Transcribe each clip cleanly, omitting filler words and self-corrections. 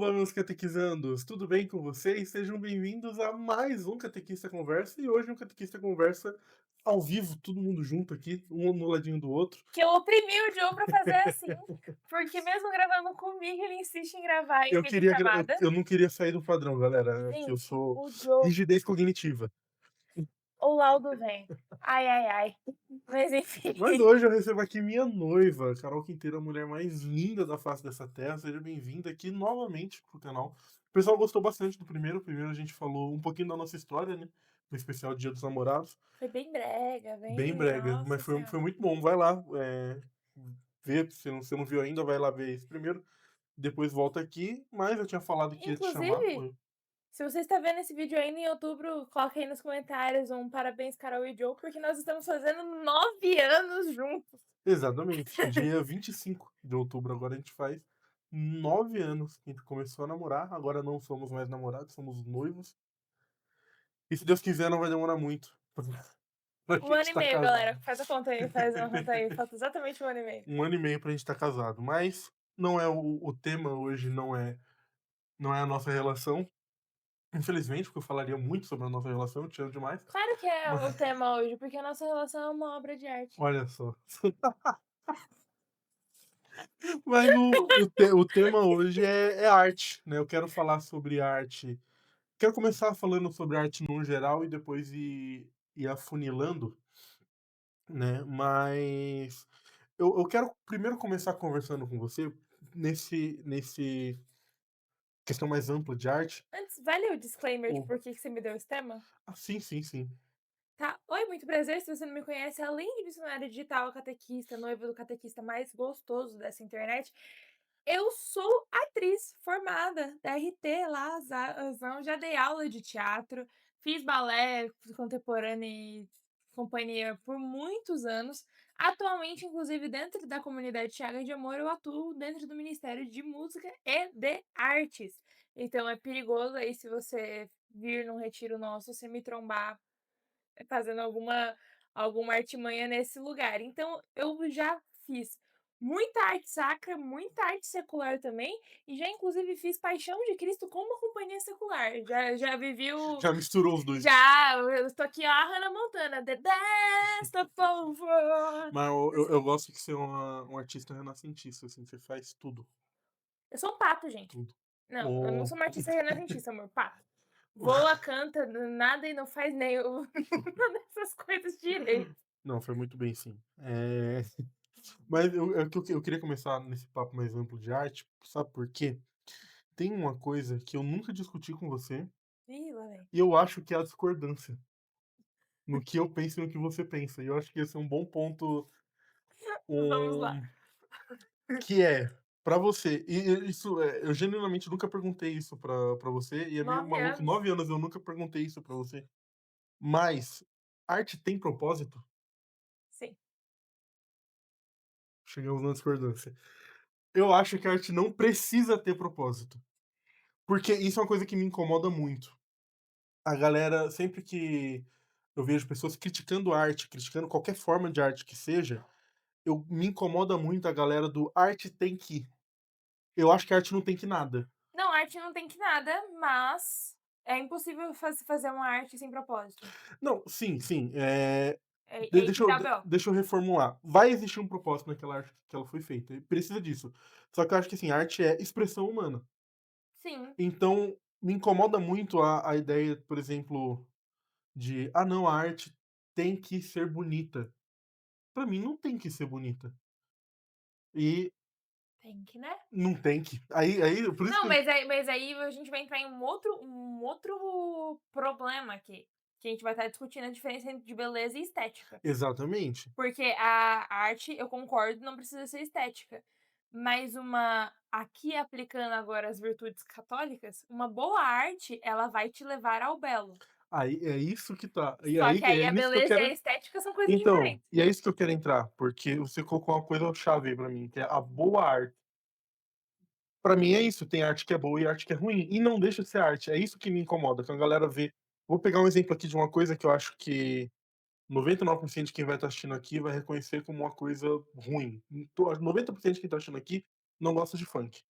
Olá, meus catequizandos, tudo bem com vocês? Sejam bem-vindos a mais um Catequista Conversa e hoje um Catequista Conversa ao vivo, todo mundo junto aqui, um no ladinho do outro. Que eu oprimi o Joe pra fazer assim, porque mesmo gravando comigo, ele insiste em gravar em Eu queria, videochamada. eu não queria sair do padrão, galera, que eu Gente, sou o Joe, rigidez cognitiva. o laudo vem. Ai, ai, ai. Mas enfim. Mas hoje eu recebo aqui minha noiva, Carol Quinteiro, a mulher mais linda da face dessa terra. Seja bem-vinda aqui novamente pro canal. O pessoal gostou bastante do primeiro. Primeiro a gente falou um pouquinho da nossa história, né? No especial Dia dos Namorados. Foi bem brega, Bem bem. brega, mas Nossa foi Senhora. muito bom. Vai lá, ver, se você não viu ainda, vai lá ver esse primeiro. Depois volta aqui, mas eu tinha falado que ia te chamar. Inclusive, se você está vendo esse vídeo ainda em outubro, coloque aí nos comentários um parabéns, Carol e Joe, porque nós estamos fazendo 9 anos juntos. Exatamente, dia 25 de outubro agora a gente faz 9 anos que a gente começou a namorar. Agora não somos mais namorados, somos noivos. E se Deus quiser, não vai demorar muito pra Um gente ano e estar meio, galera. casado. Faz a conta aí, faz uma conta aí. Falta exatamente um ano e meio. 1 ano e meio pra gente estar casado. Mas não é o tema hoje, não é a nossa relação. Infelizmente, porque eu falaria muito sobre a nossa relação, eu te amo demais. Claro que é Mas, o tema hoje, porque a nossa relação é uma obra de arte. olha só. Mas o tema hoje é arte, né? Eu quero falar sobre arte. Quero começar falando sobre arte no geral e depois ir afunilando, né? Mas eu quero primeiro começar conversando com você nesse questão mais ampla de arte. Antes, vale o disclaimer de O, por que você me deu esse tema? sim, sim, sim. Tá? Oi, muito prazer. Se você não me conhece, além de missionária digital, catequista, noiva do catequista mais gostoso dessa internet, eu sou atriz formada da RT lá, Zão. Já dei aula de teatro, fiz balé contemporâneo e companhia por muitos anos. Atualmente, inclusive, dentro da comunidade Thiago de Amor, eu atuo dentro do Ministério de Música e de Artes. Então é perigoso aí se você vir num retiro nosso, você me trombar fazendo alguma artimanha nesse lugar. Então eu já fiz muita arte sacra, muita arte secular também, e já inclusive fiz Paixão de Cristo com uma companhia secular. Já vivi o Já misturou os dois. já, eu estou aqui a Hannah Montana, the best of both worlds. Mas eu gosto que você é um artista renascentista, assim, você faz tudo, Eu sou um pato, gente. tudo. Não, eu não O... sou uma artista renascentista, amor, pato. Voa, canta, nada e não faz nem nenhuma dessas coisas direito. Não, foi muito bem, sim. Mas eu queria começar nesse papo mais amplo de arte, sabe por quê? Tem uma coisa que eu nunca discuti com você, Ih, lá vem. e eu acho que é a discordância no que eu penso e no que você pensa. E eu acho que esse é um bom ponto, Vamos lá. um, que é, pra você, isso, eu genuinamente nunca perguntei isso pra você, e é meio 9 maluco, anos? 9 anos eu nunca perguntei isso pra você. Mas, arte tem propósito? Sim. Chegamos na discordância. Eu acho que a arte não precisa ter propósito. Porque isso é uma coisa que me incomoda muito. A galera, sempre que eu vejo pessoas criticando arte, criticando qualquer forma de arte que seja, me incomoda muito a galera do arte tem que. Eu acho que a arte não tem que nada. Não, arte não tem que nada, mas é impossível fazer uma arte sem propósito. Não, sim, sim. É aí que tá o B.O. Deixa eu reformular. Vai existir um propósito naquela arte que ela foi feita. Precisa disso. Só que eu acho que assim, arte é expressão humana. Sim, Então, me incomoda muito a ideia, por exemplo, de ah, não, a arte tem que ser bonita. Pra mim, não tem que ser bonita. E tem que, né? não tem que. Por isso Não, que. mas aí a gente vai entrar em um outro problema aqui, que a gente vai estar discutindo a diferença de beleza e estética. Exatamente. Porque a arte, eu concordo, não precisa ser estética. Mas aqui aplicando agora as virtudes católicas, uma boa arte, ela vai te levar ao belo. Aí é isso que tá. E Só aí que aí é a nisso que eu beleza e a quero. estética são coisas Então, diferentes. e é isso que eu quero entrar, porque você colocou uma coisa chave aí pra mim, que é a boa arte. Pra mim é isso, tem arte que é boa e arte que é ruim, e não deixa de ser arte. É isso que me incomoda, que a galera vê. Vou pegar um exemplo aqui de uma coisa que eu acho que 99% de quem vai estar assistindo aqui vai reconhecer como uma coisa ruim. 90% de quem tá assistindo aqui não gosta de funk.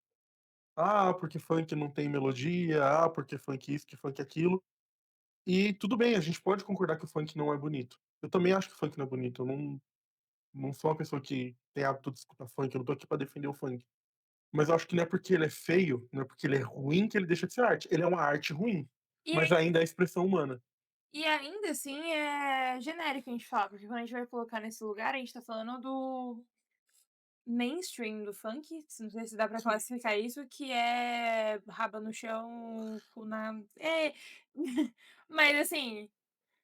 Ah, porque funk não tem melodia, ah, porque funk isso, que funk aquilo. E tudo bem, a gente pode concordar que o funk não é bonito. Eu também acho que o funk não é bonito, eu não sou uma pessoa que tem hábito de escutar funk, eu não tô aqui pra defender o funk. Mas eu acho que não é porque ele é feio, não é porque ele é ruim que ele deixa de ser arte. Ele é uma arte ruim, E mas ainda é expressão humana. E ainda assim é genérico a gente falar, porque quando a gente vai colocar nesse lugar, a gente tá falando do mainstream do funk, não sei se dá pra Sim. classificar isso, que é raba no chão, cu na mas assim,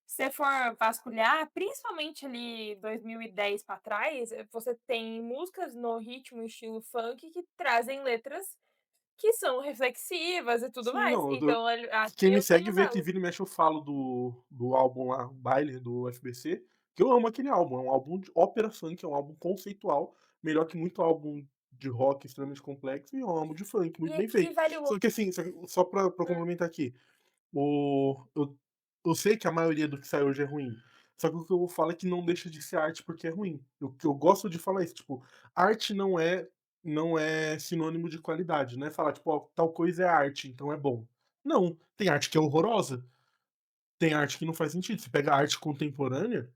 se você for vasculhar, principalmente ali 2010 pra trás, você tem músicas no ritmo estilo funk que trazem letras que são reflexivas e tudo Sim, mais. não, Então quem me eu segue tenho vê que valor. vira e mexe eu falo do álbum lá, Baile, do FBC, que eu amo aquele álbum, é um álbum de ópera funk, é um álbum conceitual, melhor que muito álbum de rock extremamente complexo, e é um álbum de funk muito bem E feito. vale o Só que assim, só pra complementar aqui, o eu sei que a maioria do que sai hoje é ruim, só que o que eu falo é que não deixa de ser arte porque é ruim. O que eu gosto de falar é isso, tipo, arte não é sinônimo de qualidade, não é falar tipo: "Ó, tal coisa é arte, então é bom". Não, tem arte que é horrorosa, tem arte que não faz sentido. Você pega a arte contemporânea,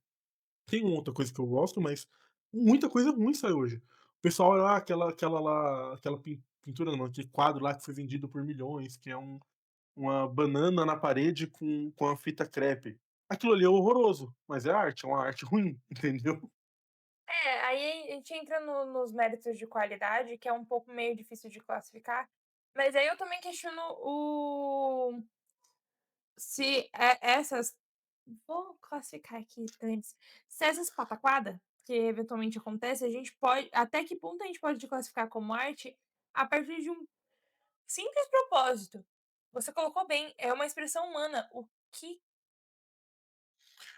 tem uma outra coisa que eu gosto, mas muita coisa ruim sai hoje. O pessoal olha lá aquela lá, aquela pintura não, aquele quadro lá que foi vendido por milhões, que é uma banana na parede com a fita crepe. Aquilo ali é horroroso, mas é arte, é uma arte ruim, entendeu? aí a gente entra nos méritos de qualidade, que é um pouco meio difícil de classificar, mas aí eu também questiono o se essas vou classificar aqui antes, se essas pataquada, que eventualmente acontece, a gente pode até que ponto a gente pode classificar como arte, a partir de um simples propósito. Você colocou bem, é uma expressão humana, o que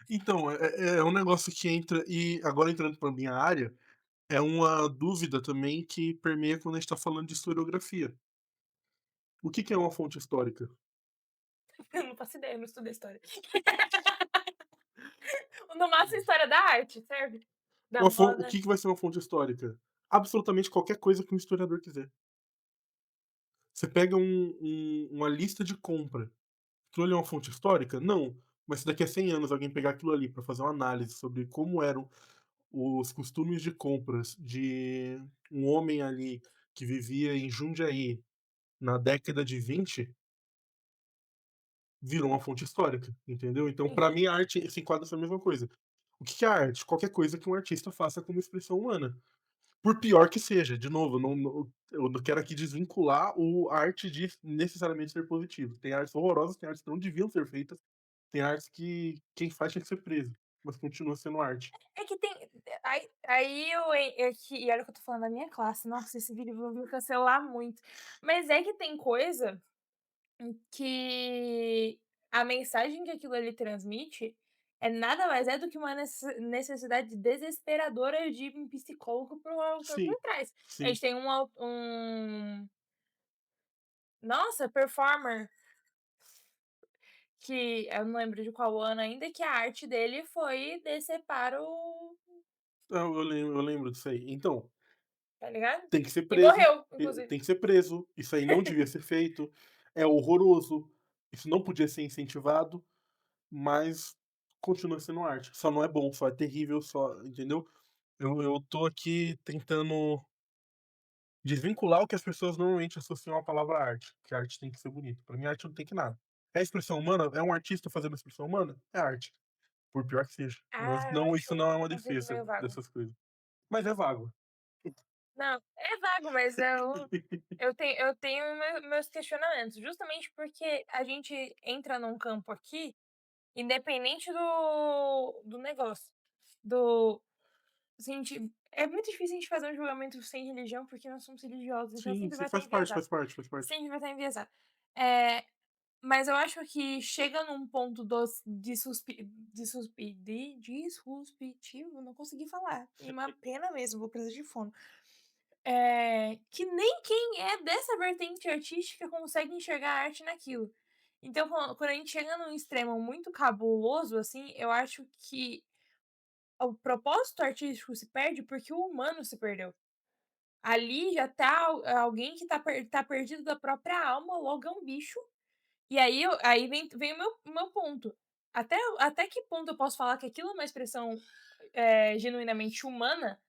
Então, é um negócio que entra e agora entrando pra minha área, é uma dúvida também que permeia quando a gente tá falando de historiografia. O que que é uma fonte histórica? eu não faço ideia, eu não estudei história. No máximo história da arte, serve? Da O moda. que que vai ser uma fonte histórica? Absolutamente qualquer coisa que um historiador quiser. Você pega uma lista de compra, aquilo ali é uma fonte histórica? Não, mas se daqui a 100 anos alguém pegar aquilo ali para fazer uma análise sobre como eram os costumes de compras de um homem ali que vivia em Jundiaí na década de 20, virou uma fonte histórica, entendeu? Então, para mim, a arte se enquadra nessa mesma coisa. O que que é arte? Qualquer coisa que um artista faça como expressão humana. Por pior que seja, de novo, eu não quero aqui desvincular o a arte de necessariamente ser positivo. Tem artes horrorosas, tem artes que não deviam ser feitas, tem artes que quem faz tinha que ser preso, mas continua sendo arte. É que tem aí eu que e olha que eu tô falando da minha classe, nossa, esse vídeo vão me cancelar muito. Mas é que tem coisa que a mensagem que aquilo ali transmite é nada mais é do que uma necessidade desesperadora de um psicólogo para o autor Sim, por trás. A sim. gente tem um nossa, performer que eu não lembro de qual ano ainda, que a arte dele foi decepar o Eu lembro disso aí. Então, tá ligado? tem que ser E preso, morreu, inclusive. tem que ser preso, isso aí não devia ser feito, é horroroso, isso não podia ser incentivado, mas continua sendo arte. Só não é bom, só é terrível, só entendeu? Eu tô aqui tentando desvincular o que as pessoas normalmente associam à palavra arte, que a arte tem que ser bonita. Pra mim, arte não tem que nada. É expressão humana? É um artista fazendo expressão humana? É arte, por pior que seja. Mas Ah, eu não, acho isso um não é uma conceito defesa meio vago. dessas coisas. Mas é vago. Não, é vago, mas eu tenho meus questionamentos, justamente porque a gente entra num campo aqui, independente do negócio, do gente é muito difícil a gente fazer um julgamento sem religião, porque nós somos religiosos, então Sim, sempre sim, vai estar faz parte, enviesado, faz parte, faz parte. sempre vai estar enviesado. Eh, mas eu acho que chega num ponto dos disruptivo, não consegui falar, e uma pena mesmo, vou precisar de fono. Que nem quem é dessa vertente artística consegue enxergar a arte naquilo. Então, quando a gente chega num extremo muito cabuloso, assim, eu acho que o propósito artístico se perde porque o humano se perdeu. Ali já tá alguém que tá perdido da própria alma, logo é um bicho. E aí vem o meu ponto. Até que ponto eu posso falar que aquilo é uma expressão, genuinamente humana,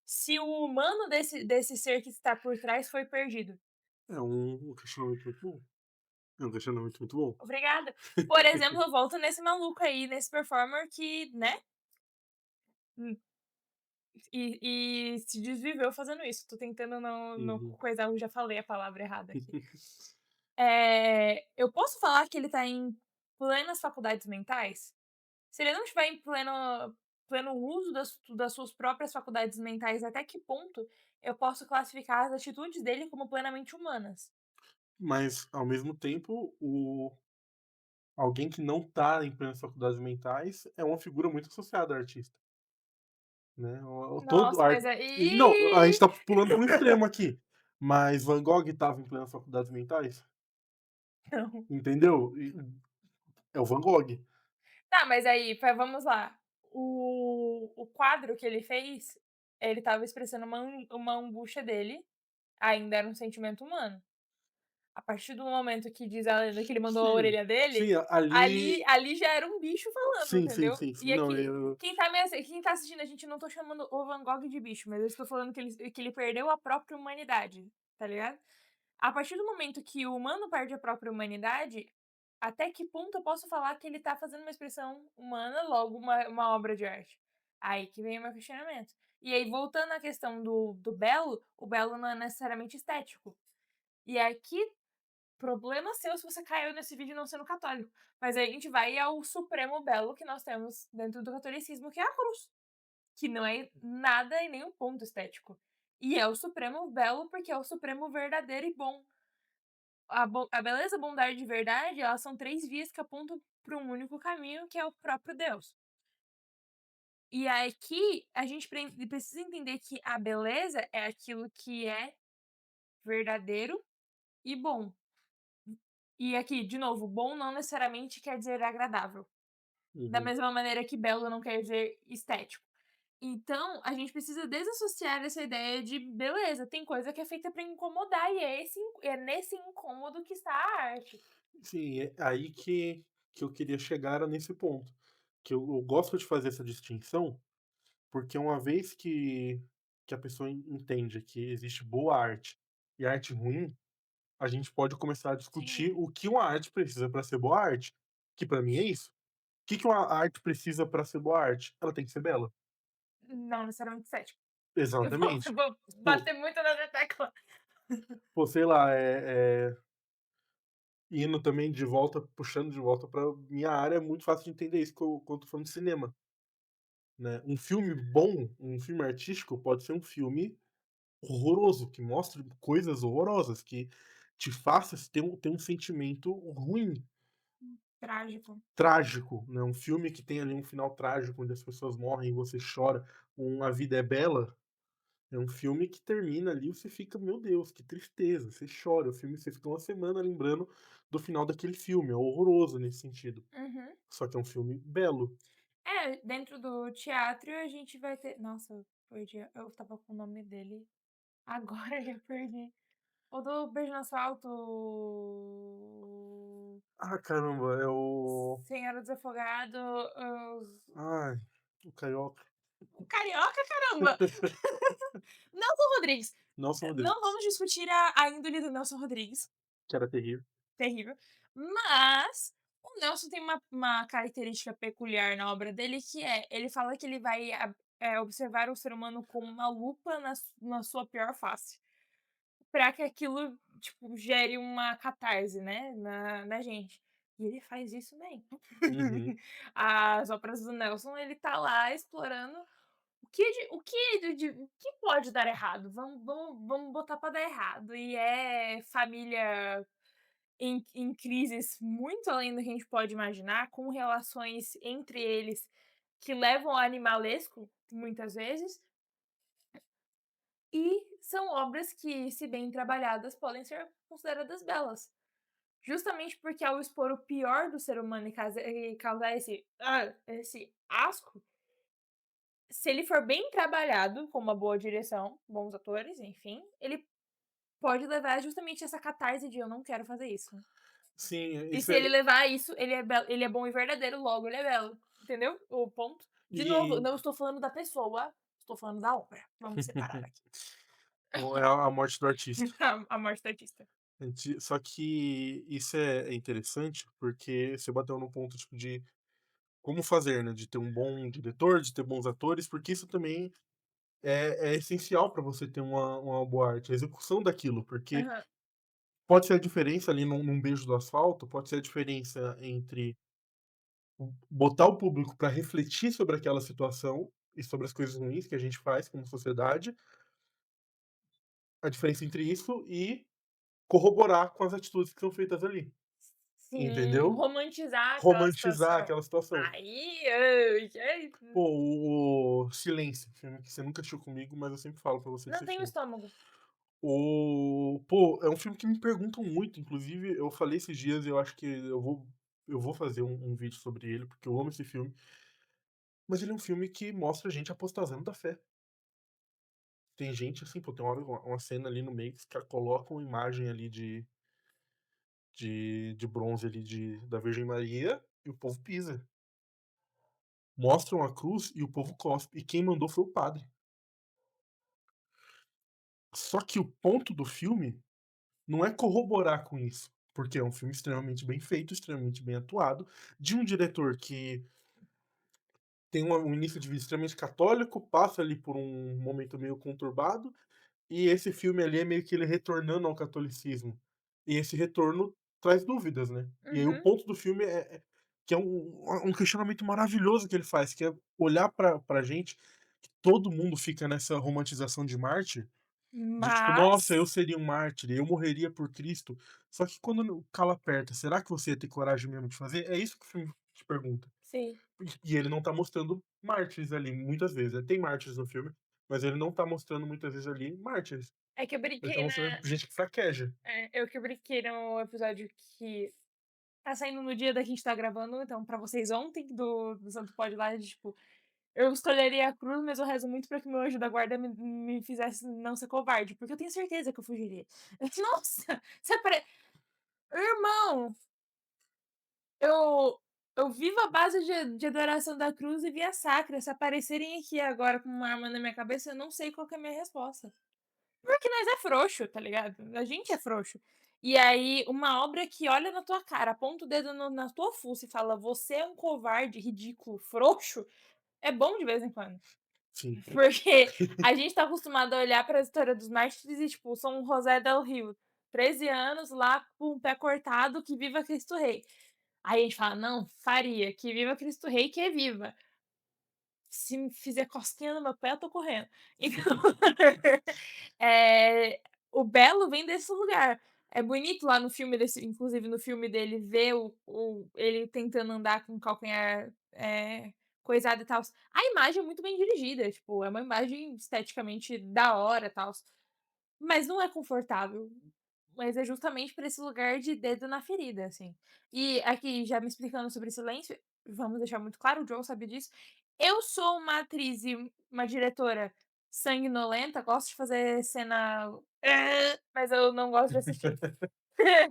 se o humano desse ser que está por trás foi perdido? É um questionamento muito bom. É um questionamento muito bom. Obrigada. Por exemplo, eu volto nesse maluco aí, nesse performer que, né, hum, e se desviveu fazendo isso. Tô tentando não Uhum. coisar, eu já falei a palavra errada aqui. Eu posso falar que ele tá em plenas faculdades mentais? Se ele não estiver em pleno uso das suas próprias faculdades mentais, até que ponto eu posso classificar as atitudes dele como plenamente humanas? Mas, ao mesmo tempo, alguém que não tá em plenas faculdades mentais é uma figura muito associada ao artista, né. O todo Nossa, ar mas e não, a gente aí tá pulando para um extremo aqui, mas Van Gogh estava em plenas faculdades mentais? não. Entendeu? É o Van Gogh. Tá, mas aí, vamos lá. O quadro que ele fez, ele estava expressando uma angústia dele, ainda era um sentimento humano. A partir do momento que diz a lenda que ele mandou a Sim, orelha dele, sim, ali ali já era um bicho falando, sim, sim, entendeu. sim, sim. E Não, aqui, eu quem tá assistindo a gente, não tô chamando o Van Gogh de bicho, mas eu estou falando que ele perdeu a própria humanidade, tá ligado. A partir do momento que o humano perde a própria humanidade, até que ponto eu posso falar que ele tá fazendo uma expressão humana, logo uma obra de arte? Aí que vem o meu questionamento. E aí, voltando à questão do belo, o belo não é necessariamente estético. E aqui, problema seu se você caiu nesse vídeo não sendo católico. Mas aí a gente vai ao supremo belo que nós temos dentro do catolicismo, que é a cruz, que não é nada e nem um ponto estético. E é o supremo belo porque é o supremo verdadeiro e bom. A beleza, a bondade e verdade, elas são 3 vias que apontam para um único caminho, que é o próprio Deus. E aqui a gente precisa entender que a beleza é aquilo que é verdadeiro e bom. E aqui, de novo, bom não necessariamente quer dizer agradável, da uhum. mesma maneira que belo não quer dizer estético. Então, a gente precisa desassociar essa ideia de beleza, tem coisa que é feita para incomodar e é nesse incômodo que está a arte. Sim, é aí que eu queria chegar era nesse ponto, que eu gosto de fazer essa distinção, porque uma vez que a pessoa entende que existe boa arte e arte ruim, a gente pode começar a discutir Sim. o que uma arte precisa para ser boa arte, que para mim é isso. O que uma arte precisa para ser boa arte? Ela tem que ser bela. Não necessariamente estético. Exatamente. Vou Pô bater muito nessa tecla. pô, sei lá, indo também de volta puxando de volta pra minha área, é muito fácil de entender isso quando eu tô falando de cinema, né. Um filme bom, um filme artístico pode ser um filme horroroso, que mostre coisas horrorosas, que te faça ter um sentimento ruim, Trágico. trágico, né. Um filme que tem ali um final trágico, onde as pessoas morrem e você chora, A Vida é Bela, é um filme que termina ali, você fica: "Meu Deus, que tristeza", você chora, o filme você fica uma semana lembrando do final daquele filme, é horroroso nesse sentido. Uhum. Só que é um filme belo. É, dentro do teatro a gente vai ter, nossa, eu estava com o nome dele, agora eu já perdi. O do Beijo no Asfalto, Ah, caramba, é o Senhora dos Afogados, ai, o Carioca. o Carioca, caramba! Nelson Rodrigues. Nelson Não Rodrigues, vamos discutir a índole do Nelson Rodrigues, que era terrível. terrível, mas o Nelson tem uma característica peculiar na obra dele, que ele fala que ele vai observar o ser humano com uma lupa na sua pior face, pra que aquilo, tipo, gere uma catarse, né, na gente. E ele faz isso bem. Uhum. As óperas do Nelson, ele tá lá explorando o que pode dar errado? Vamos botar pra dar errado. E é família em crises muito além do que a gente pode imaginar, com relações entre eles que levam ao animalesco, muitas vezes, e são obras que, se bem trabalhadas, podem ser consideradas belas. Justamente porque, ao expor o pior do ser humano e causar esse asco, se ele for bem trabalhado, com uma boa direção, bons atores, enfim, ele pode levar justamente essa catarse de: "Eu não quero fazer isso". Sim, E isso se é ele levar isso, ele é bom e verdadeiro, logo ele é belo, entendeu o ponto? De novo, e não estou falando da pessoa, estou falando da obra, vamos separar aqui. ou é a morte do artista. A morte do artista. Só que isso é interessante, porque você bateu no ponto, tipo, de como fazer, né, de ter um bom diretor, de ter bons atores, porque isso também é essencial para você ter uma boa arte, a execução daquilo, porque Aham. pode ser a diferença ali num Beijo do Asfalto, pode ser a diferença entre botar o público para refletir sobre aquela situação e sobre as coisas ruins que a gente faz como sociedade, a diferença entre isso e corroborar com as atitudes que são feitas ali, Sim, entendeu? romantizar aquela Romantizar situação. aquela situação. Aí, ai, Pô, o Silêncio, filme que você nunca assistiu comigo, mas eu sempre falo pra você não tenho assistir. estômago. Pô, é um filme que me perguntam muito, inclusive eu falei esses dias e eu acho que eu vou fazer um vídeo sobre ele, porque eu amo esse filme, mas ele é um filme que mostra a gente apostasando da fé. Tem gente assim, pô, tem uma cena ali no meio que os caras colocam uma imagem ali de bronze ali da Virgem Maria e o povo pisa. Mostram a cruz e o povo cospe, e quem mandou foi o padre. Só que o ponto do filme não é corroborar com isso, porque é um filme extremamente bem feito, extremamente bem atuado, de um diretor que tem um início de vida extremamente católico, passa ali por um momento meio conturbado, e esse filme ali é meio que ele retornando ao catolicismo. E esse retorno traz dúvidas, né. E aí o Uhum. ponto do filme é que é um questionamento maravilhoso que ele faz, que é olhar pra gente, que todo mundo fica nessa romantização de mártir, de tipo: "Nossa, eu Mas seria um mártir, eu morreria por Cristo". Só que quando o calo aperta, será que você ia ter coragem mesmo de fazer? É isso que o filme te pergunta. sim. E ele não tá mostrando mártires ali, muitas vezes, né. Tem mártires no filme, mas ele não tá mostrando muitas vezes ali mártires. É que eu Ele tá brinquei mostrando na gente que fraqueja. eu que brinquei no episódio que tá saindo no dia da que a gente tá gravando, então pra vocês ontem do Santo Pode lá, de tipo, eu escolheria a cruz, mas eu rezo muito pra que meu anjo da guarda me fizesse não ser covarde, porque eu tenho certeza que eu fugiria. Nossa, você apare irmão, eu eu vivo à base de adoração da cruz e via sacra, se aparecerem aqui agora com uma arma na minha cabeça, eu não sei qual que é a minha resposta. Porque nós é frouxo, tá ligado? A gente é frouxo. E aí, uma obra que olha na tua cara, aponta o dedo na tua fuça e fala: "Você é um covarde, ridículo, frouxo", é bom de vez em quando. Sim. Porque a gente tá acostumado a olhar pra história dos mártires e, tipo, São José del Rio, 13 anos lá com o pé cortado, que viva Cristo Rei. Aí a gente fala: "Não, faria, que viva Cristo Rei, que é viva". Se me fizer cosquinha no meu pé, eu tô correndo. Então, eh, o belo vem desse lugar. É bonito lá no filme desse inclusive no filme dele ver o ele tentando andar com o calcanhar, coisado e tals. A imagem é muito bem dirigida, tipo, é uma imagem esteticamente da hora, tals. Mas não é confortável, mas é justamente por esse lugar de dedo na ferida, assim. E aqui, já me explicando sobre silêncio, vamos deixar muito claro, o Joe sabe disso, eu sou uma atriz e uma diretora sanguinolenta, gosto de fazer cena mas eu não gosto de assistir.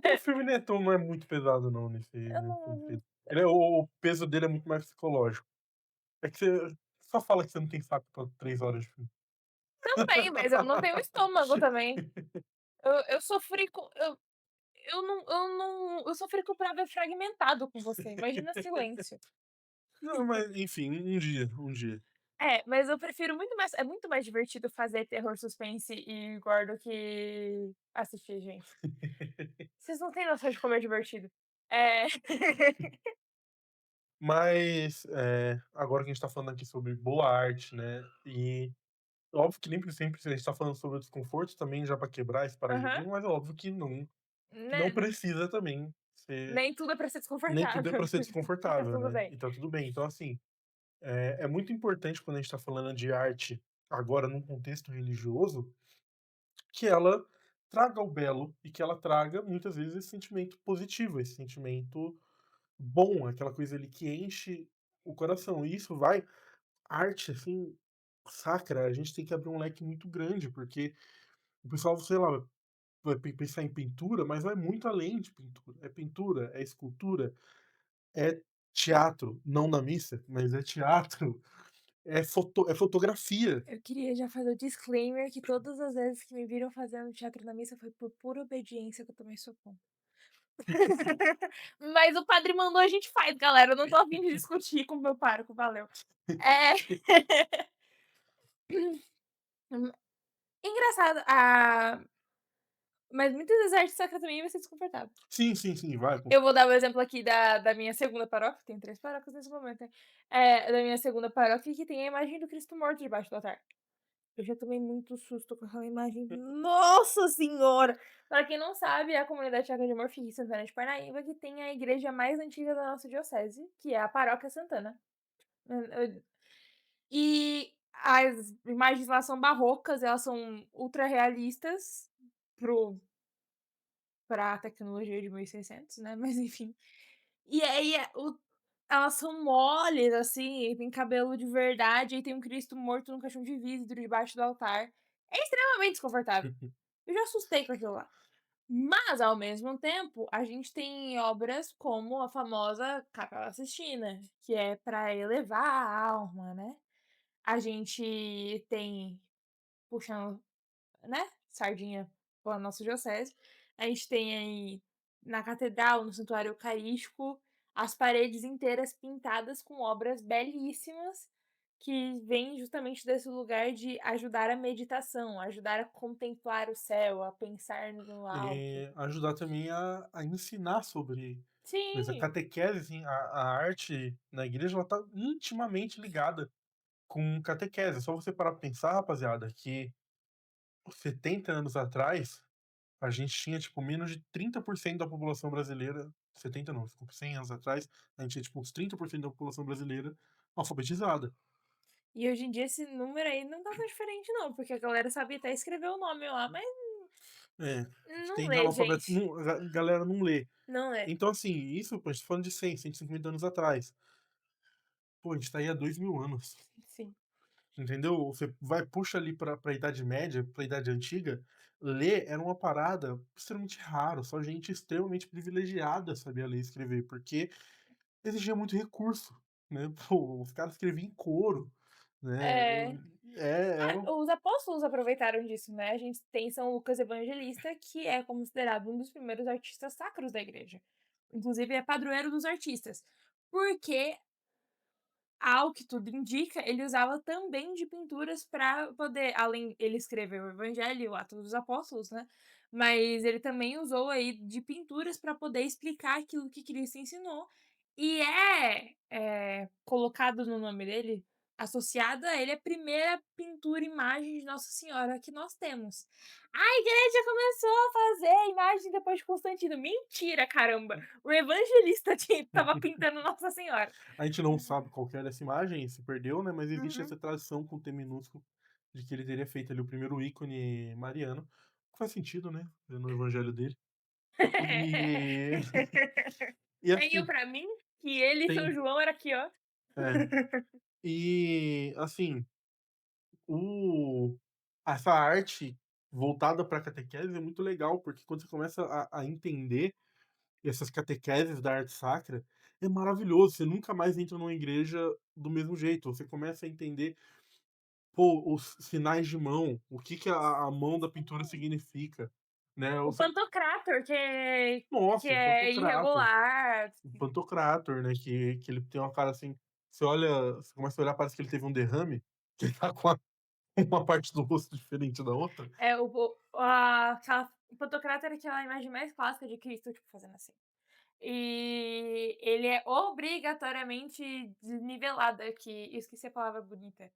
O filme não é muito pesado não Eu nesse não sentido. Ele o peso dele é muito mais psicológico. É que você só fala que você não tem saco pra 3 horas de filme. também, mas eu não tenho estômago também. Eu sofri com eu sofri com o pra ver fragmentado com você, imagina silêncio. Não, mas enfim, um dia, um dia. É, mas eu prefiro muito mais é muito mais divertido fazer terror, suspense e gore do que assistir, gente. Vocês não têm noção de como é divertido. É. Mas, agora que a gente tá falando aqui sobre boa arte, né, e óbvio que nem sempre a gente tá falando sobre o desconforto também já pra quebrar esse Aham. paradigma, mas é óbvio que não Né, precisa também ser nem tudo é pra ser nem tudo é desconfortável. pra ser E tá desconfortável, tudo né, bem. e tá tudo bem. Então assim, é muito importante quando a gente tá falando de arte, agora num contexto religioso, que ela traga o belo e que ela traga muitas vezes esse sentimento positivo, esse sentimento bom, aquela coisa ali que enche o coração. E isso vai arte, assim, sacra, a gente tem que abrir um leque muito grande, porque o pessoal, sei lá, vai pensar em pintura, mas vai muito além de pintura. É pintura, é escultura, é teatro, não na missa, mas é teatro, é fotografia. Eu queria já fazer o disclaimer que todas as vezes que me viram fazendo teatro na missa foi por pura obediência que eu tomei sopão. Mas o padre mandou, a gente faz, galera, eu não tô a fim de discutir com o meu pároco, valeu. É. Hum, engraçado, mas muitas vezes a arte sacra também vai ser desconfortável. Sim, sim, sim, vai, com Eu vou dar o exemplo aqui da minha segunda paróquia, tem 3 paróquias nesse momento, né. Da minha segunda paróquia que tem a imagem do Cristo morto debaixo do altar. Eu já tomei muito susto com aquela imagem, nossa senhora! Pra quem não sabe, é a comunidade Chácara de Amor fica em Santana de Parnaíba, que tem a igreja mais antiga da nossa diocese, que é a Paróquia Santana. E as imagens lá são barrocas, elas são ultra realistas para o pra tecnologia de 1600, né, mas enfim. E aí elas são moles, assim, e tem cabelo de verdade, aí tem um Cristo morto num caixão de vidro debaixo do altar. É extremamente desconfortável. certeza. Eu já assustei com aquilo lá. Mas, ao mesmo tempo, a gente tem obras como a famosa Capela Sistina, que é para elevar a alma, né. A gente tem, puxando, né, sardinha para nossa diocese, a gente tem aí na catedral, no santuário eucarístico, as paredes inteiras pintadas com obras belíssimas, que vêm justamente desse lugar de ajudar a meditação, ajudar a contemplar o céu, a pensar no alto. Ajudar também a ensinar sobre coisa. A Sim, catequese, assim, a arte na igreja, ela tá intimamente ligada com catequese. É só você parar pra pensar, rapaziada, que 70 anos atrás, a gente tinha, tipo, menos de 30% da população brasileira. 70 não, desculpa, 100 anos atrás, a gente tinha, tipo, uns 30% da população brasileira alfabetizada. e hoje em dia esse número aí não tá tão diferente não, porque a galera sabe até escrever o nome lá, mas É, não tem lê, analfabeto, gente, não, a galera não lê. não lê. Então, assim, isso, pô, a gente tá falando de 100, 150 anos atrás. Pô, a gente tá aí há 2000 anos. Sim. Entendeu? Você vai, puxa ali pra Idade Média, pra Idade Antiga, ler era uma parada extremamente raro, só gente extremamente privilegiada sabia ler e escrever, porque exigia muito recurso, né? Pô, os caras escreviam em coro, né? É. Era um. Os apóstolos aproveitaram disso, né, a gente tem São Lucas Evangelista, que é considerado um dos primeiros artistas sacros da igreja. Inclusive é padroeiro dos artistas, porque, ao que tudo indica, ele usava também de pinturas para poder, além, ele escreveu o Evangelho e o Atos dos Apóstolos, né, mas ele também usou aí de pinturas para poder explicar aquilo que Cristo ensinou, e colocado no nome dele, associado a ele, a primeira pintura, imagem de Nossa Senhora que nós temos. A igreja começou a fazer imagem depois de Constantino. Mentira, caramba! O evangelista estava pintando Nossa Senhora. A gente não sabe qual que era essa imagem, se perdeu, né? Mas existe Uhum. essa tradição com o T minúsculo de que ele teria feito ali o primeiro ícone mariano, que faz sentido, né? No evangelho dele. E, e Tenho assim, pra mim que ele e São tem. João era aqui, ó. É, e assim, o essa arte voltada para catequese é muito legal, porque quando você começa a entender essas catequeses da arte sacra, é maravilhoso, você nunca mais entra numa igreja do mesmo jeito, você começa a entender, pô, os sinais de mão, o que que a mão da pintura significa, né, O você, Pantocrator, que nossa, é irregular. o Pantocrator, né, que ele tem uma cara assim, você olha, você começa a olhar, parece que ele teve um derrame, que ele tá com a uma parte do rosto diferente da outra. É o Pantocrator é aquela imagem mais clássica de Cristo, tipo, fazendo assim. E ele é obrigatoriamente desnivelado aqui, eu esqueci a palavra bonita,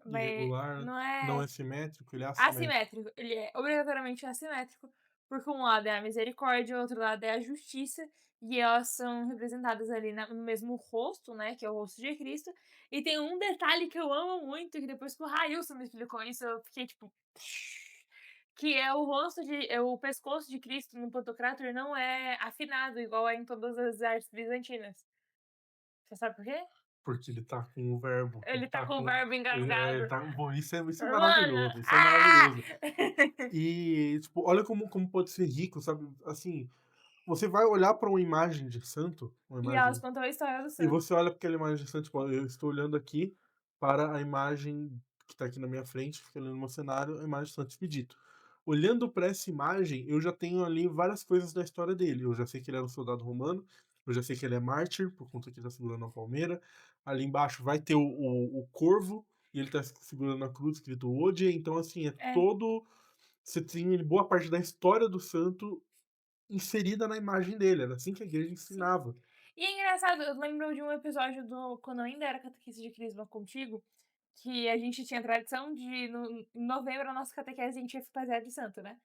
mas Irregular, não não é. é simétrico, ele é assimétrico. Assimétrico, ele é obrigatoriamente assimétrico, porque um lado é a misericórdia, o outro lado é a justiça, e elas são representadas ali no mesmo rosto, né, que é o rosto de Cristo. E tem um detalhe que eu amo muito, que depois que o Railson me explicou isso, eu fiquei tipo, que é o pescoço de Cristo no Pantocrator não é afinado igual é em todas as artes bizantinas. Você sabe por quê? Porque ele tá com o verbo, ele Ele tá tá com o com verbo ele engasgado. tá bom, isso é Mano, maravilhoso, isso é ah! maravilhoso. E, tipo, olha como pode ser rico, sabe, assim, você vai olhar pra uma imagem de santo, uma E elas imagem contam a história do e santo. você olha para aquela imagem de santo, tipo, eu estou olhando aqui para a imagem que está aqui na minha frente, fica ali no meu cenário, a imagem de Santo Expedito. Olhando para essa imagem, eu já tenho ali várias coisas da história dele. Eu já sei que ele era um soldado romano, eu já sei que ele é mártir, por conta que ele está segurando a palmeira. Ali embaixo vai ter o corvo, e ele está segurando a cruz, escrito Odie. Então, assim, é É, todo. Você tem ali boa parte da história do santo inserida na imagem dele. Era assim que a igreja sim. ensinava. E é engraçado, eu lembro de um episódio do quando eu ainda era catequista de crisma contigo, que a gente tinha tradição de no em novembro a nossa catequese a gente ia fantasiar de santo, né.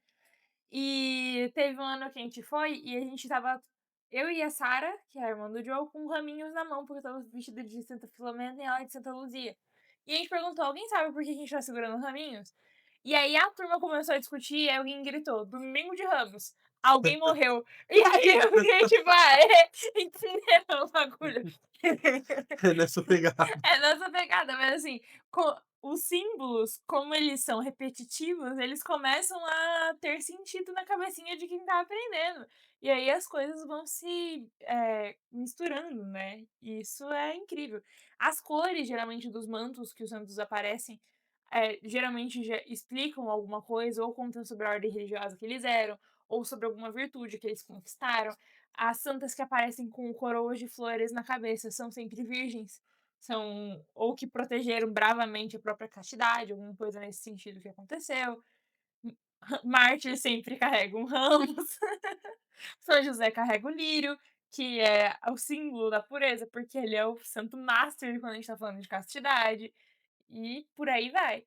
E teve um ano que a gente foi e a gente estava eu e a Sara, que é a irmã do Joe, com raminhos na mão, porque eu estava vestida de Santa Filomena e ela de Santa Luzia. E a gente perguntou: "Alguém sabe por que a gente tá segurando raminhos?" E aí a turma começou a discutir e alguém gritou: "Domingo de Ramos, alguém morreu". E aí eu fiquei tipo: "Ah, é", entendeu o bagulho? É nessa pegada. É nessa pegada, mas assim, co os símbolos, como eles são repetitivos, eles começam a ter sentido na cabecinha de quem tá aprendendo. E aí as coisas vão se, misturando, né, e isso é incrível. As cores, geralmente, dos mantos que os santos aparecem, geralmente já explicam alguma coisa, ou contam sobre a ordem religiosa que eles eram, ou sobre alguma virtude que eles conquistaram. As santas que aparecem com coroas de flores na cabeça são sempre virgens. São ou que protegeram bravamente a própria castidade, alguma coisa nesse sentido que aconteceu. Mártir sempre carrega um ramos. São José carrega o lírio, que é o símbolo da pureza, porque ele é o santo master quando a gente tá falando de castidade, e por aí vai.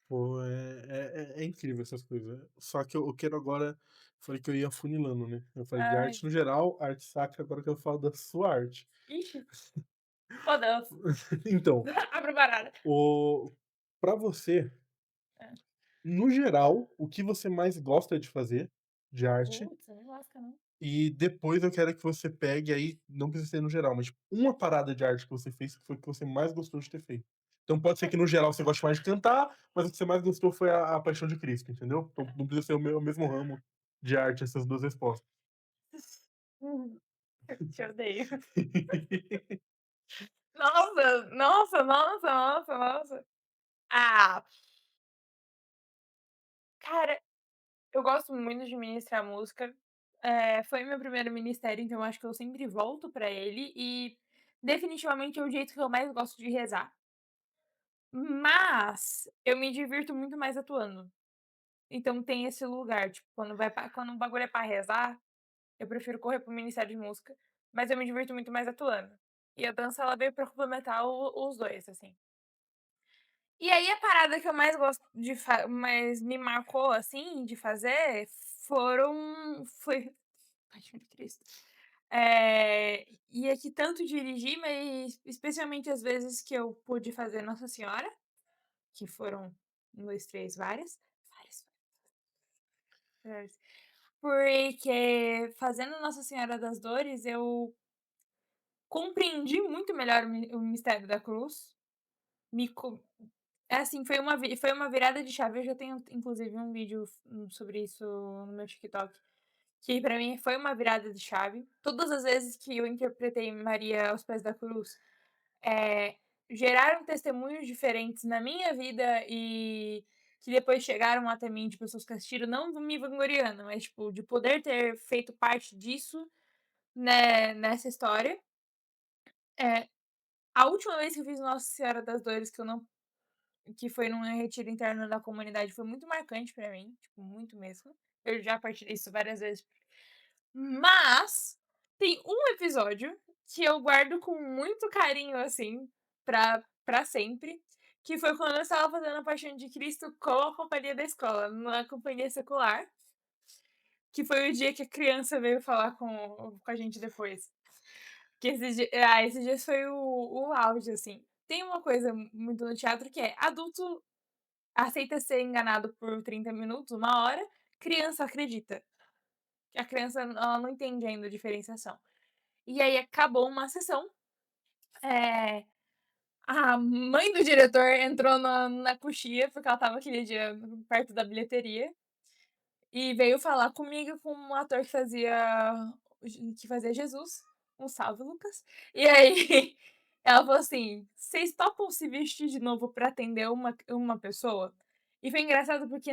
Pô, é incrível essas coisas. Só que eu quero agora falei que eu ia afunilando, né. Eu falei de Ai, arte no geral, arte sacra, agora que eu falo da sua arte. ixi, oh Deus, Então, abre o baralho. o pra você, É. no geral, o que você mais gosta de fazer de arte, Putz, não lasca não. e depois eu quero que você pegue aí, não precisa ser no geral, mas tipo, uma parada de arte que você fez que foi que você mais gostou de ter feito. Então pode ser que no geral você goste mais de cantar, mas o que você mais gostou foi a Paixão de Cristo, entendeu? Então não precisa ser o mesmo ramo de arte essas 2 respostas. Uhum. Te odeio. Nossa, nossa, nossa, nossa, nossa. Ah, cara, eu gosto muito de ministrar música. Foi meu primeiro ministério, então eu acho que eu sempre volto pra ele e definitivamente é o jeito que eu mais gosto de rezar. Mas eu me divirto muito mais atuando. Então tem esse lugar, tipo, quando o bagulho é pra rezar, eu prefiro correr para o ministério de música, mas eu me divirto muito mais atuando. E a dança ela veio pra complementar os 2 assim. E aí a parada que eu mais gosto de mais me marcou, assim, de fazer, foi Paixão de Cristo. E é que tanto dirigi, mas especialmente as vezes que eu pude fazer Nossa Senhora, que foram 1, 2, 3, várias, várias. Porque fazendo Nossa Senhora das Dores, eu compreendi muito melhor o mistério da cruz, me co é assim, foi uma virada de chave, eu já tenho inclusive um vídeo sobre isso no meu TikTok, que pra mim foi uma virada de chave. Todas as vezes que eu interpretei Maria aos pés da cruz, eh, geraram testemunhos diferentes na minha vida e que depois chegaram até mim de pessoas que assistiram, não me vangloriando, mas tipo, de poder ter feito parte disso, né, nessa história. Eh, a última vez que eu fiz Nossa Senhora das Dores que foi num retiro interno da comunidade, foi muito marcante pra mim, tipo, muito mesmo. Eu já partilhei isso várias vezes. Mas tem um episódio que eu guardo com muito carinho, assim, pra sempre, que foi quando eu estava fazendo a Paixão de Cristo com a companhia da escola, numa companhia secular, que foi o dia que a criança veio falar com a gente depois. Que esses dias foi o auge, assim. Tem uma coisa muito no teatro que é: adulto aceita ser enganado por 30 minutos, 1 hora, criança acredita. A criança ela não entende ainda a diferenciação. E aí acabou uma sessão, Eh, a mãe do diretor entrou na coxia, porque ela estava aquele dia perto da bilheteria, e veio falar comigo, com um ator que fazia Jesus, um salve Lucas. E aí, ela falou assim: "Vocês topam se vestir de novo pra atender uma pessoa?". E foi engraçado porque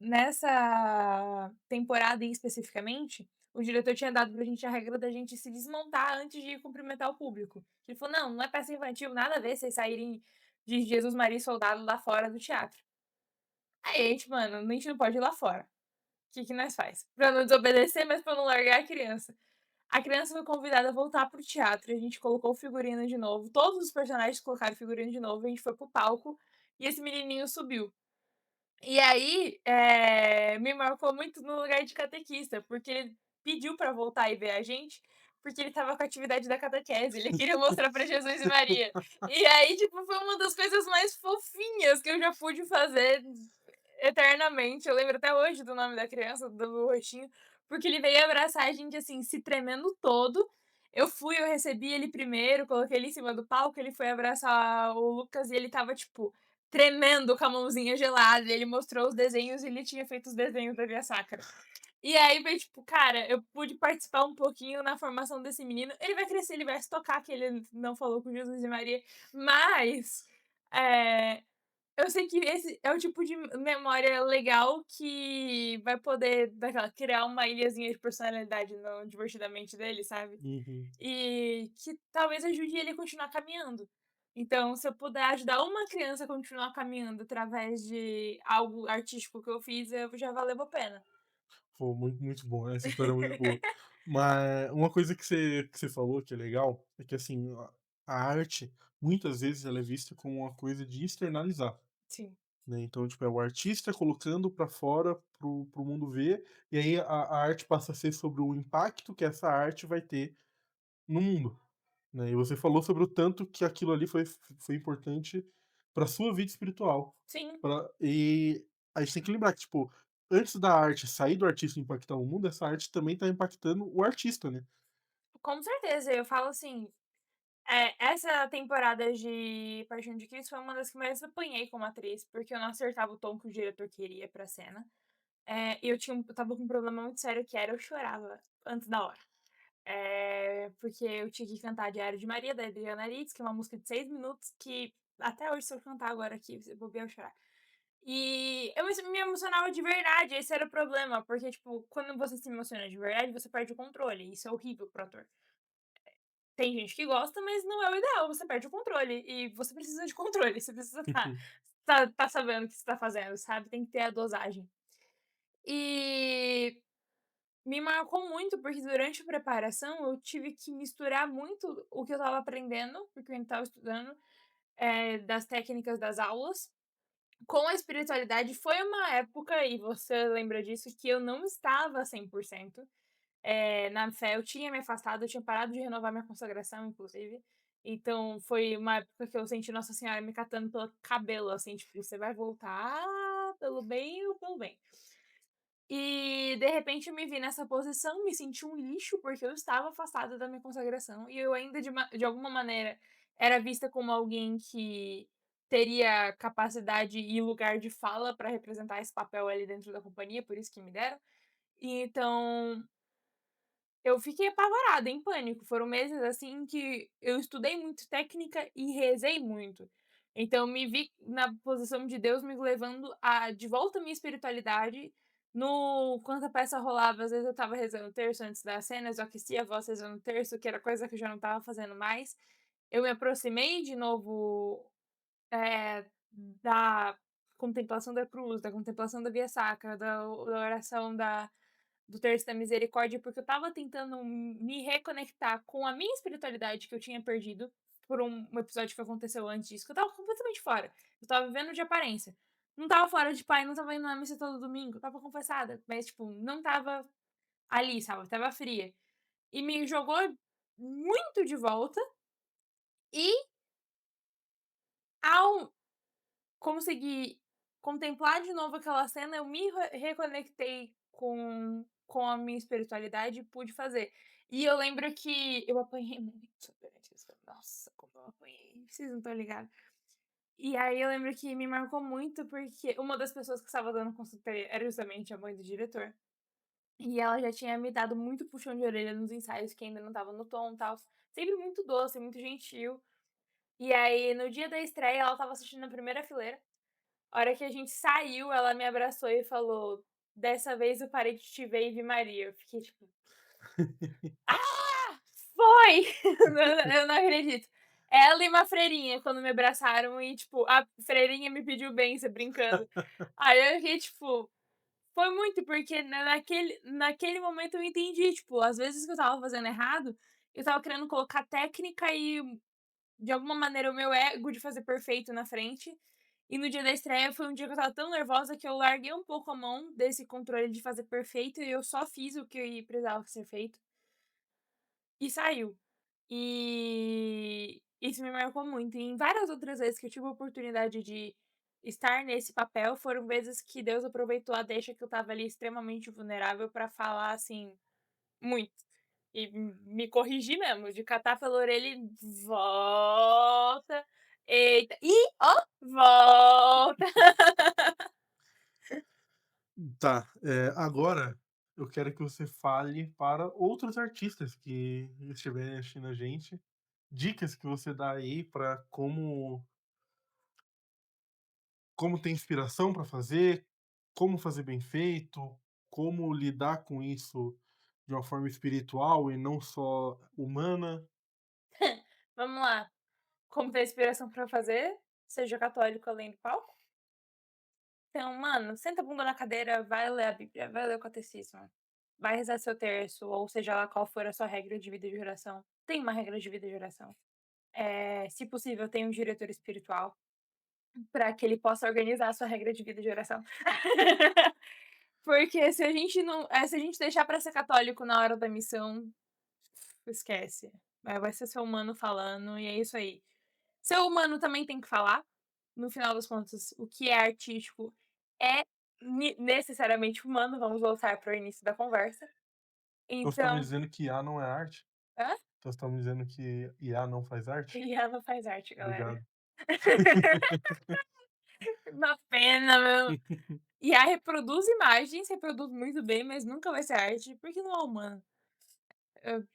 nessa temporada especificamente, o diretor tinha dado pra gente a regra da gente se desmontar antes de cumprimentar o público. Ele falou: "Não, não é peça infantil, nada a ver vocês saírem de Jesus, Maria e Soldado lá fora do teatro". Aí a gente: "Mano, a gente não pode ir lá fora". Que nós faz? Pra não desobedecer, mas pra não largar a criança. A criança foi convidada a voltar para o teatro, e a gente colocou o figurino de novo, todos os personagens colocaram figurino de novo, a gente foi para o palco, e esse menininho subiu. E aí, me marcou muito no lugar de catequista, porque ele pediu pra voltar e ver a gente, porque ele estava com a atividade da catequese, ele queria mostrar pra Jesus e Maria. E aí, tipo, foi uma das coisas mais fofinhas que eu já pude fazer eternamente. Eu lembro até hoje do nome da criança, do rostinho, porque ele veio abraçar a gente, assim, se tremendo todo. Eu recebi ele primeiro, coloquei ele em cima do palco, ele foi abraçar o Lucas e ele estava, tipo, tremendo com a mãozinha gelada, ele mostrou os desenhos e ele tinha feito os desenhos da Via Sacra. E aí foi tipo, cara, eu pude participar um pouquinho na formação desse menino. Ele vai crescer, ele vai se tocar que ele não falou com Jesus e Maria, mas, eh, eu sei que esse é o tipo de memória legal que vai poder criar uma ilhazinha de personalidade no Divertidamente dele, sabe? Uhum. E que talvez ajude ele a continuar caminhando. Então, se eu puder ajudar uma criança a continuar caminhando através de algo artístico que eu fiz, eu já valeu a pena. Pô, muito bom, essa história é muito boa. Mas uma coisa que você falou que é legal, é que assim, a arte, muitas vezes ela é vista como uma coisa de externalizar, Sim. né, então, tipo, é o artista colocando para fora para o mundo ver, e aí a arte passa a ser sobre o impacto que essa arte vai ter no mundo, né. E você falou sobre o tanto que aquilo ali foi importante para sua vida espiritual. Sim, E a gente tem que lembrar que, tipo, antes da arte sair do artista e impactar o mundo, essa arte também tá impactando o artista, né. com certeza. Eu falo assim, essa temporada de Paixão de Cristo foi uma das que mais apanhei como atriz, porque eu não acertava o tom que o diretor queria pra cena. E eu estava com um problema muito sério que era eu chorava antes da hora. Porque eu tinha que cantar Diário de Maria, da Adriana Aritz, que é uma música de 6 minutos que até hoje se eu cantar agora aqui, se bobear eu chorar. E eu me emocionava de verdade, esse era o problema, porque, tipo, quando você se emociona de verdade, você perde o controle, isso é horrível para ator. Tem gente que gosta, mas não é o ideal, você perde o controle, e você precisa de controle, você precisa tá sabendo o que você tá fazendo, sabe, tem que ter a dosagem. E me marcou muito, porque durante a preparação eu tive que misturar muito o que eu estava aprendendo, porque eu ainda estava estudando, das técnicas das aulas, com a espiritualidade. Foi uma época, e você lembra disso, que eu não estava 100%, na fé. Eu tinha me afastado, eu tinha parado de renovar minha consagração, inclusive. Então foi uma época que eu senti Nossa Senhora me catando pelo cabelo, assim, tipo: "Você vai voltar pelo bem ou pelo bem". E, de repente, eu me vi nessa posição, me senti um lixo, porque eu estava afastada da minha consagração e eu ainda de alguma maneira era vista como alguém que teria capacidade e lugar de fala para representar esse papel ali dentro da companhia, por isso que me deram. E então eu fiquei apavorada, em pânico. Foram meses, assim, que eu estudei muito técnica e rezei muito. Então me vi na posição de Deus me levando a de volta à minha espiritualidade. No Quando a peça rolava, às vezes eu estava rezando o terço antes das cenas, eu aquecia a voz rezando o terço, que era coisa que eu já não estava fazendo mais. Eu me aproximei de novo, da contemplação da cruz, da contemplação da via sacra, da oração do Terço da Misericórdia, porque eu estava tentando me reconectar com a minha espiritualidade que eu tinha perdido por um episódio que aconteceu antes disso, que eu estava completamente fora. Eu estava vivendo de aparência. Não estava fora de pai, não estava indo na missa todo domingo, estava confessada, mas, tipo, não estava ali, sabe, eu estava fria. E me jogou muito de volta, e ao conseguir contemplar de novo aquela cena, eu me reconectei com com a minha espiritualidade e pude fazer. E eu lembro que eu apanhei muito durante isso. Nossa, como eu apanhei, vocês não estão ligados. E aí eu lembro que me marcou muito, porque uma das pessoas que estava dando consultoria era justamente a mãe do diretor. E ela já tinha me dado muito puxão de orelha nos ensaios que ainda não estava no tom, e tal. Sempre muito doce, muito gentil. E aí no dia da estreia ela estava assistindo na primeira fileira. A hora que a gente saiu, ela me abraçou e falou: "Dessa vez eu parei de te ver e vi Maria". Eu fiquei tipo: "Ah, foi!" Eu não acredito. Ela e uma freirinha quando me abraçaram e, tipo, a freirinha me pediu bênção brincando. Aí eu fiquei tipo, foi muito, porque naquele momento eu entendi, tipo, às vezes que eu estava fazendo errado, eu estava querendo colocar técnica e, de alguma maneira, o meu ego de fazer perfeito na frente. E no dia da estreia foi um dia que eu estava tão nervosa que eu larguei um pouco a mão desse controle de fazer perfeito e eu só fiz o que precisava ser feito e saiu. E isso me marcou muito. E em várias outras vezes que eu tive a oportunidade de estar nesse papel, foram vezes que Deus aproveitou a deixa que eu estava ali extremamente vulnerável para falar, assim, muito. E me corrigir mesmo, de catar pela orelha e volta, eita, ih, ó, volta. Tá, agora eu quero que você fale para outros artistas que estiverem assistindo a gente, dicas que você dá aí para como ter inspiração para fazer, como fazer bem feito, como lidar com isso de uma forma espiritual e não só humana. Vamos lá, como ter inspiração pra fazer, seja católico além do palco. Então, mano, senta a bunda na cadeira, vai ler a Bíblia, vai ler o catecismo, vai rezar seu terço, ou seja lá qual for a sua regra de vida e de oração. Tem uma regra de vida e de oração. Se possível, tenha um diretor espiritual para que ele possa organizar a sua regra de vida e de oração. Porque se a gente não, se a gente deixar para ser católico na hora da missão, esquece. Vai ser ser humano falando e é isso aí. Ser humano também tem que falar. No final das contas, o que é artístico é necessariamente humano. Vamos voltar para o início da conversa. Então você tá me Então, dizendo que IA não é arte? hã? Então você tá me dizendo que IA não faz arte? IA não faz arte, galera. Obrigado. Uma pena, meu. IA reproduz imagens, reproduz muito bem, mas nunca vai ser arte, porque não é humano. Hã,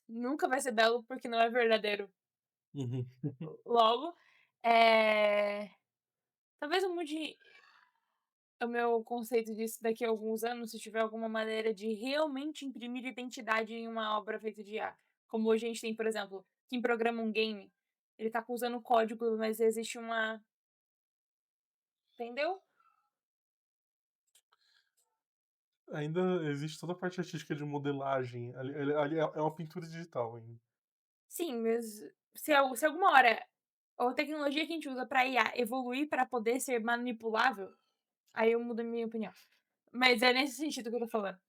nunca vai ser belo, porque não é verdadeiro. Uhum. Logo, talvez eu mude o meu conceito disso daqui a alguns anos, se tiver alguma maneira de realmente imprimir identidade em uma obra feita de IA. Como hoje a gente tem, por exemplo, quem programa um game, ele tá usando código, mas existe uma, entendeu? Ainda existe toda a parte artística de modelagem, ali é uma pintura digital ainda. Sim, mas se alguma hora a tecnologia que a gente usa para IA evoluir para poder ser manipulável, aí eu mudo a minha opinião. Mas é nesse sentido que eu tô falando.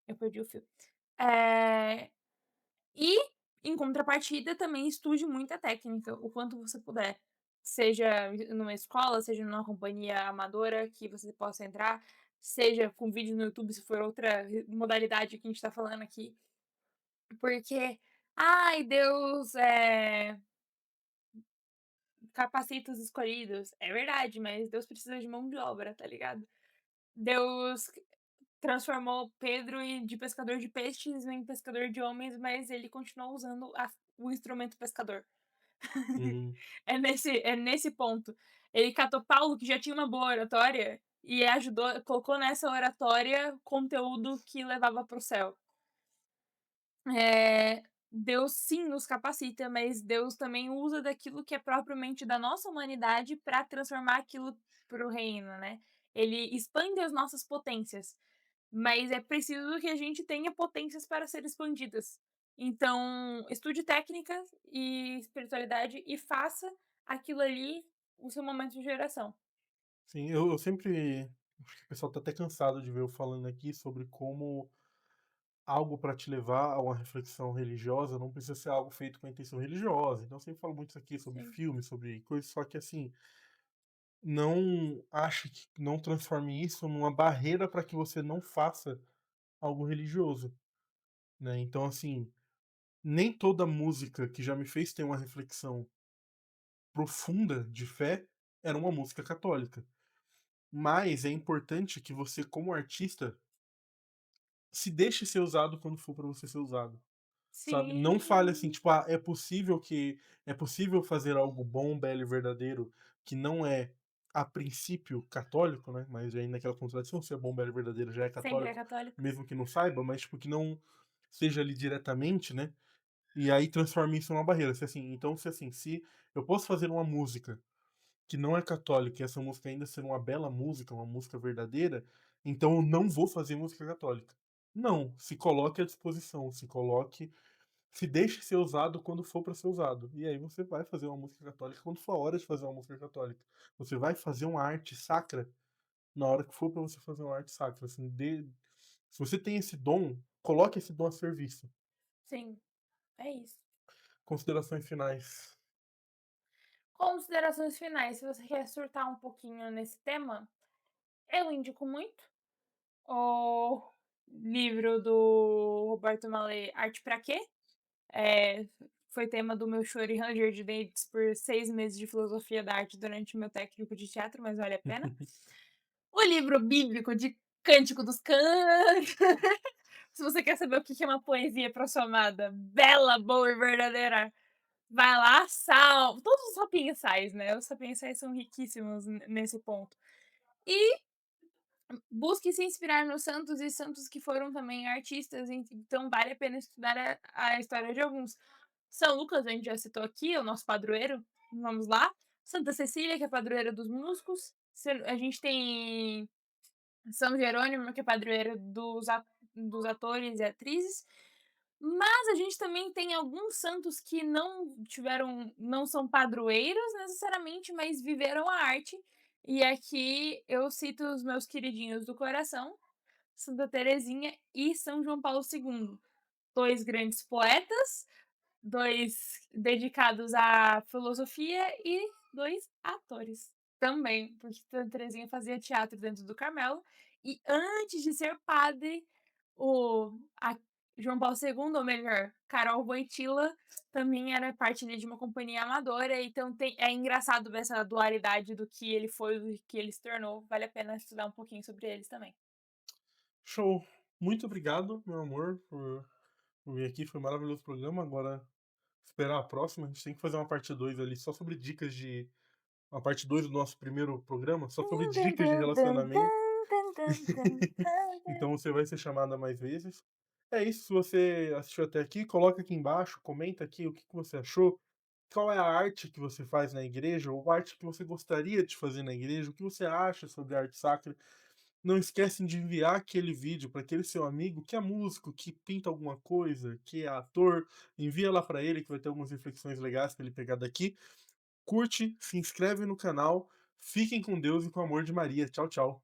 Eu perdi o fio. Eh E, em contrapartida, também estude muita técnica, o quanto você puder. Seja numa escola, seja numa companhia amadora que você possa entrar, seja com vídeo no YouTube, se for outra modalidade que a gente tá falando aqui. Porque, ai, Deus, capacita os escolhidos. É verdade, mas Deus precisa de mão de obra, tá ligado? Deus transformou Pedro de pescador de peixes em pescador de homens, mas ele continuou usando o instrumento pescador. Uhum. É nesse ponto. Ele catou Paulo, que já tinha uma boa oratória, e ajudou, colocou nessa oratória conteúdo que levava para o céu. Deus sim nos capacita, mas Deus também usa daquilo que é propriamente da nossa humanidade para transformar aquilo para o reino, né. Ele expande as nossas potências, mas é preciso que a gente tenha potências para ser expandidas. Então, estude técnica e espiritualidade e faça aquilo ali o seu momento de geração. Sim, eu sempre acho que o pessoal tá até cansado de ver eu falando aqui sobre como algo para te levar a uma reflexão religiosa não precisa ser algo feito com a intenção religiosa. Então eu sempre falo muito isso aqui sobre Sim, filmes, sobre coisas, só que assim, não ache que não transforme isso numa barreira para que você não faça algo religioso, né. Então, assim, nem toda música que já me fez ter uma reflexão profunda de fé era uma música católica. Mas é importante que você, como artista, se deixe ser usado quando for para você ser usado, sabe. Não fale assim, Sim, tipo: "Ah, é possível fazer algo bom, belo e verdadeiro que não é, a princípio, católico", né, mas aí naquela contradição, se é bom, belo e verdadeiro já é sempre é católico, católico. mesmo que não saiba, mas tipo que não seja ali diretamente, né, e aí transforme isso numa barreira. Se assim, então se assim, se eu posso fazer uma música que não é católica e essa música ainda ser uma bela música, uma música verdadeira, então eu não vou fazer música católica. Não, se coloque à disposição, se deixe ser usado quando for para ser usado. E aí você vai fazer uma música católica quando for a hora de fazer uma música católica. Você vai fazer uma arte sacra na hora que for para você fazer uma arte sacra, assim, se você tem esse dom, coloque esse dom a serviço. Sim, é isso. Considerações finais. Considerações finais, se você quer surtar um pouquinho nesse tema, eu indico muito o livro do Roberto Mallet, Arte Pra Quê? Foi tema do meu choro e ranger de dentes por 6 meses de filosofia da arte durante o meu técnico de teatro, mas vale a pena. O livro bíblico de Cântico dos Cânticos. Se você quer saber o que é uma poesia pra sua amada, bela, boa e verdadeira, vai lá, todos os sapiensais, né, os sapiensais são riquíssimos nesse ponto. E busque se inspirar nos santos e santos que foram também artistas, então vale a pena estudar a história de alguns. São Lucas, a gente já citou aqui, é o nosso padroeiro, vamos lá. Santa Cecília, que é padroeira dos músicos. A gente tem São Jerônimo, que é padroeiro dos atores e atrizes. Mas a gente também tem alguns santos que não são padroeiros necessariamente, mas viveram a arte. E aqui eu cito os meus queridinhos do coração, Santa Teresinha e São João Paulo II, 2 grandes poetas, 2 dedicados à filosofia e 2 atores também, porque Santa Teresinha fazia teatro dentro do Carmelo e antes de ser padre, a João Paulo II, ou melhor, Carol Wojtyla, também era parte ali de uma companhia amadora, então é engraçado ver essa dualidade do que ele foi e do que ele se tornou, vale a pena estudar um pouquinho sobre eles também. Show. Muito obrigado, meu amor, por vir aqui, foi um maravilhoso o programa. Agora, esperar a próxima, a gente tem que fazer uma parte 2 ali só sobre dicas de uma parte 2 do nosso primeiro programa, só sobre dicas de relacionamento. Então você vai ser chamada mais vezes. É isso, se você assistiu até aqui, coloca aqui embaixo, comenta aqui o que que você achou, qual é a arte que você faz na igreja, ou a arte que você gostaria de fazer na igreja, o que você acha sobre a arte sacra. Não esquecem de enviar aquele vídeo para aquele seu amigo que é músico, que pinta alguma coisa, que é ator, envia lá para ele que vai ter algumas reflexões legais para ele pegar daqui. Curte, se inscreve no canal, fiquem com Deus e com o amor de Maria. Tchau, tchau.